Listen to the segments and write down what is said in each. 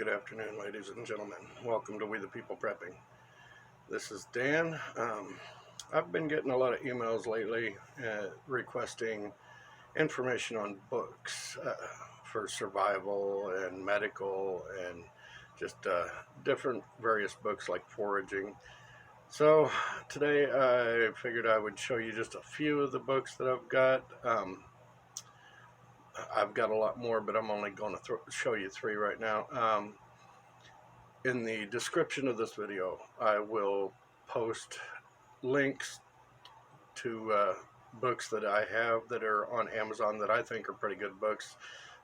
good afternoon, ladies and gentlemen. Welcome to We the People Prepping. This is Dan. I've been getting a lot of emails lately requesting information on books for survival and medical and just different various books like foraging. So today I figured I would show you just a few of the books that I've got. I've got a lot more, but I'm only going to show you three right now. In the description of this video, I will post links to books that I have that are on Amazon that I think are pretty good books.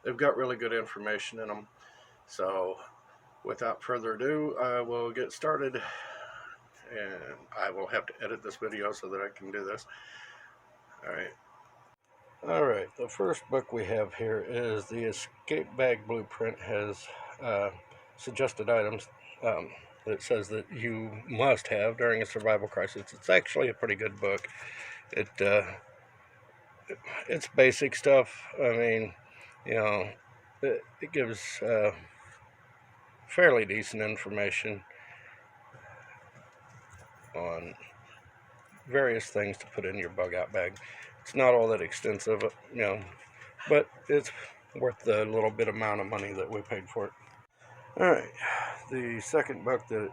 They've got really good information in them. So without further ado, I will get started, and I will have to edit this video so that I can do this. Alright, the first book we have here is The Escape Bag Blueprint. Has suggested items that says that you must have during a survival crisis. It's actually a pretty good book. It's basic stuff. I mean, you know, it gives fairly decent information on various things to put in your bug out bag. It's not all that extensive, you know, but it's worth the little bit amount of money that we paid for it. Alright, the second book that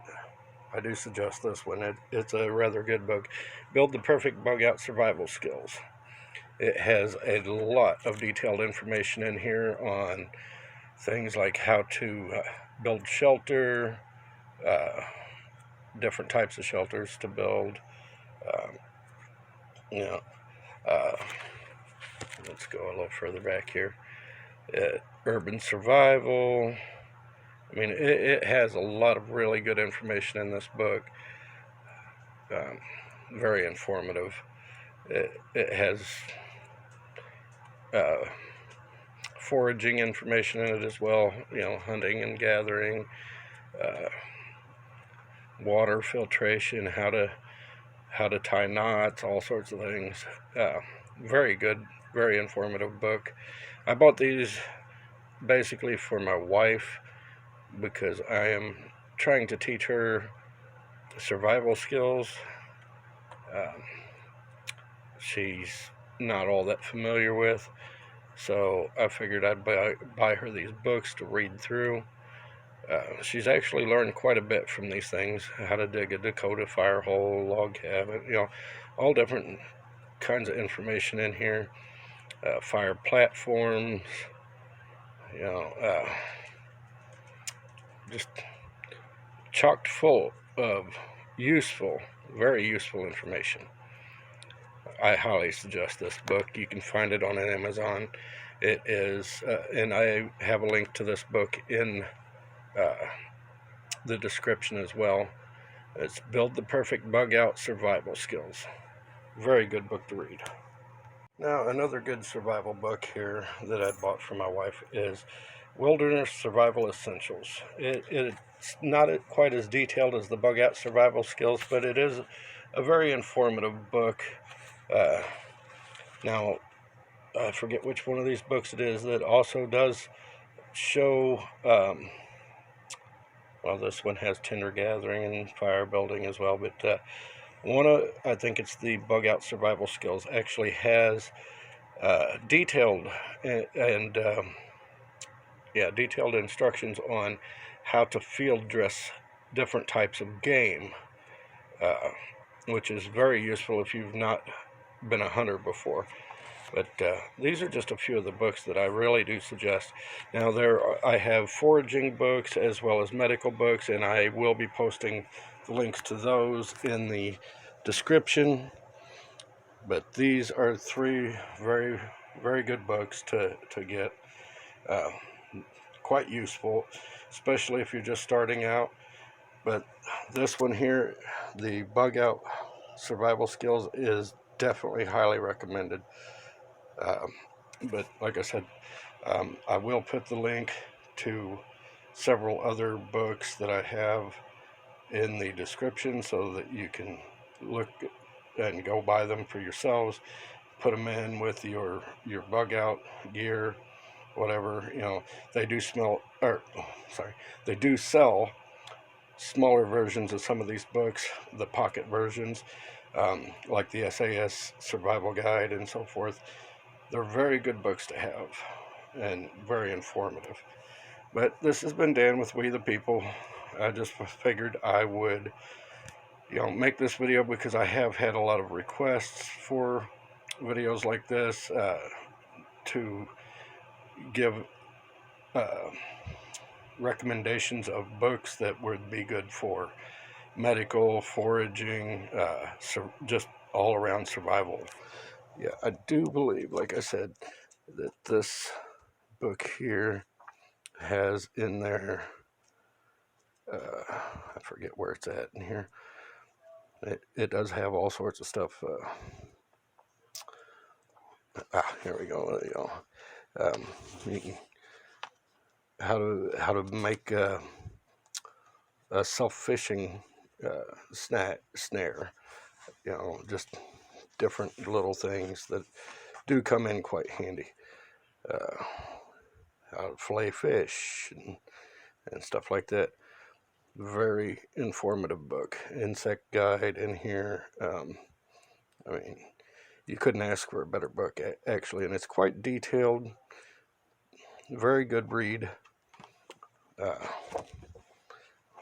I do suggest this one. It's a rather good book. Build the Perfect Bug Out Survival Skills. It has a lot of detailed information in here on things like how to build shelter, different types of shelters to build, let's go a little further back here. Urban survival. I mean, it has a lot of really good information in this book. Very informative. It has foraging information in it as well. You know, hunting and gathering, water filtration, how to tie knots, all sorts of things. Very good, very informative book. I bought these basically for my wife because I am trying to teach her survival skills. She's not all that familiar with, so I figured I'd buy her these books to read through. She's actually learned quite a bit from these things: how to dig a Dakota fire hole, log cabin, you know, all different kinds of information in here. Fire platforms, you know, just chocked full of useful, very useful information. I highly suggest this book. You can find it on Amazon. It is, and I have a link to this book in the description as well. It's Build the Perfect Bug Out Survival Skills. Very good book to read. Now, another good survival book here that I bought for my wife is Wilderness Survival Essentials. It's not quite as detailed as the Bug Out Survival Skills, but it is a very informative book. Now, I forget which one of these books it is that also does show, well, this one has tinder gathering and fire building as well, but I think it's the Bug Out Survival Skills, actually has detailed detailed instructions on how to field dress different types of game, which is very useful if you've not been a hunter before. But these are just a few of the books that I really do suggest. Now, I have foraging books as well as medical books, and I will be posting the links to those in the description. But these are three very, very good books to get. Quite useful, especially if you're just starting out. But this one here, the Bug Out Survival Skills, is definitely highly recommended. But like I said, I will put the link to several other books that I have in the description so that you can look and go buy them for yourselves, put them in with your bug out gear, whatever, they do they do sell smaller versions of some of these books, the pocket versions, like the SAS Survival Guide and so forth. They're very good books to have and very informative. But this has been Dan with We the People. I just figured I would, make this video because I have had a lot of requests for videos like this to give recommendations of books that would be good for medical, foraging, just all around survival. Yeah, I do believe, like I said, that this book here has in there, I forget where it's at in here. It does have all sorts of stuff. Here we go. You can, how to make a self-fishing snare. Just different little things that do come in quite handy. How to fillet fish and stuff like that. Very informative book. Insect guide in here. I mean, you couldn't ask for a better book, actually, and it's quite detailed. Very good read.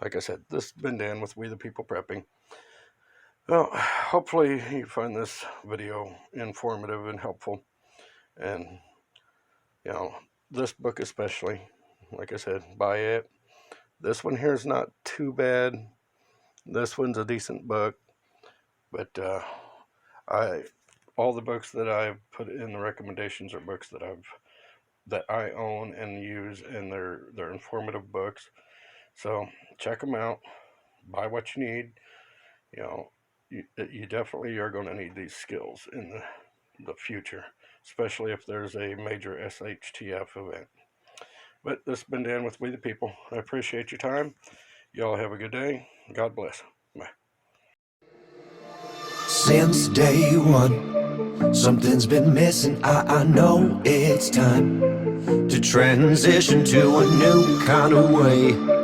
Like I said, this has been Dan with We the People Prepping. Well, hopefully you find this video informative and helpful. And, this book especially, like I said, buy it. This one here is not too bad. This one's a decent book. But all the books that I've put in the recommendations are books that I own and use, and they're informative books. So check them out. Buy what you need. You definitely are going to need these skills in the future, especially if there's a major SHTF event. But this has been Dan with We the People. I appreciate your time. Y'all have a good day. God bless. Bye. Since day one, something's been missing. I know it's time to transition to a new kind of way.